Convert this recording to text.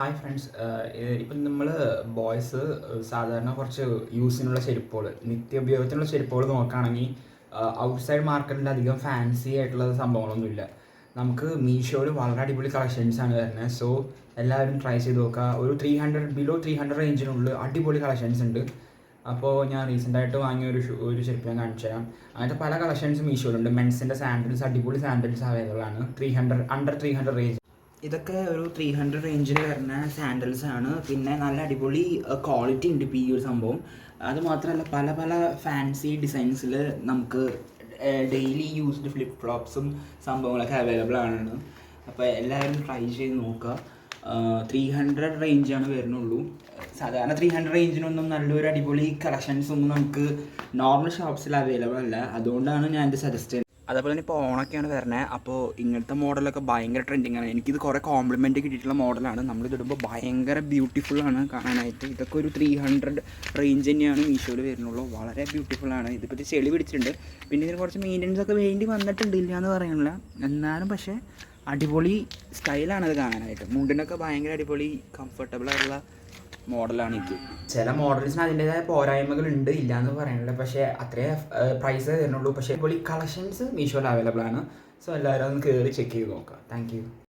Hi friends, ഇപ്പം നമ്മൾ boys സാധാരണ കുറച്ച് യൂസിനുള്ള ചെരുപ്പുകൾ, നിത്യോപയോഗത്തിനുള്ള ചെരുപ്പുകൾ നോക്കുകയാണെങ്കിൽ ഔട്ട്സൈഡ് മാർക്കറ്റിൽ അധികം ഫാൻസി ആയിട്ടുള്ള സംഭവങ്ങളൊന്നുമില്ല. നമുക്ക് മീഷോയിൽ വളരെ അടിപൊളി കളക്ഷൻസാണ് വരുന്നത്. സോ എല്ലാവരും ട്രൈ ചെയ്ത് നോക്കുക. ഒരു 300 റേഞ്ചിനുള്ളിൽ അടിപൊളി കളക്ഷൻസ് ഉണ്ട്. അപ്പോൾ ഞാൻ റീസെൻ്റായിട്ട് വാങ്ങിയ ഒരു ചെരുപ്പ് ഞാൻ കാണിച്ചു തരാം. അങ്ങനത്തെ പല കളക്ഷൻസും മീഷോയിലുണ്ട്. മെൻസിൻ്റെ സാൻഡിൽസ്, അടിപൊളി സാൻഡിൽസ് അവൈലബിൾ ആണ്. Under 300 range. ഇതൊക്കെ ഒരു 300 റേഞ്ചിൽ വരുന്ന സാൻഡൽസ് ആണ്. പിന്നെ നല്ല അടിപൊളി ക്വാളിറ്റി ഉണ്ട് ഇപ്പോൾ ഈ ഒരു സംഭവം. അതുമാത്രമല്ല പല പല ഫാൻസി ഡിസൈൻസിൽ നമുക്ക് ഡെയിലി യൂസ്ഡ് ഫ്ലിപ്പ് ഫ്ലോപ്സും സംഭവങ്ങളൊക്കെ അവൈലബിൾ ആണ്. അപ്പോൾ എല്ലാവരും ട്രൈ ചെയ്ത് നോക്കുക. 300 റേഞ്ചാണ് വരുന്നുള്ളൂ. സാധാരണ 300 റേഞ്ചിനൊന്നും നല്ലൊരു അടിപൊളി കളക്ഷൻസ് ഒന്നും നമുക്ക് നോർമൽ ഷോപ്സിൽ അവൈലബിൾ അല്ല. അതുകൊണ്ടാണ് ഞാൻ ഇത് സജസ്റ്റ് ചെയ്യുന്നത്. അതേപോലെ തന്നെ ഇപ്പോൾ ഓണൊക്കെയാണ് വരുന്നത്. അപ്പോൾ ഇങ്ങനത്തെ മോഡലൊക്കെ ഭയങ്കര ട്രെൻഡിങ് ആണ്. എനിക്കിത് കുറേ കോംപ്ലിമെൻറ്റ് കിട്ടിയിട്ടുള്ള മോഡലാണ്. നമ്മളിതിടുമ്പോൾ ഭയങ്കര ബ്യൂട്ടിഫുള്ളാണ് കാണാനായിട്ട്. ഇതൊക്കെ ഒരു 300 റേഞ്ച് തന്നെയാണ് മീഷോയിൽ വരുന്നുള്ളൂ. വളരെ ബ്യൂട്ടിഫുള്ളാണ്. ഇതിപ്പോൾ ചെളി പിടിച്ചിട്ടുണ്ട്. പിന്നെ ഇതിന് കുറച്ച് മെയിൻ്റനൻസ് ഒക്കെ വേണ്ടി വന്നിട്ടുണ്ട്, ഇല്ല എന്ന് പറയുന്നില്ല. എന്നാലും പക്ഷേ അടിപൊളി സ്റ്റൈലാണ് ഇത് കാണാനായിട്ട്. മുണ്ടിനൊക്കെ ഭയങ്കര അടിപൊളി കംഫർട്ടബിളായിട്ടുള്ള മോഡലാണ് ഇത്. ചില മോഡൽസിന് അതിൻ്റേതായ പോരായ്മകളുണ്ട്, ഇല്ല എന്ന് പറയുന്നില്ല. പക്ഷേ അത്രേ പ്രൈസ് തരുന്നുള്ളൂ. പക്ഷേ അടിപൊളി കളക്ഷൻസ് മീഷോയിൽ അവൈലബിൾ ആണ്. സോ എല്ലാവരും ഒന്ന് കയറി ചെക്ക് ചെയ്ത് നോക്കുക. Thank you.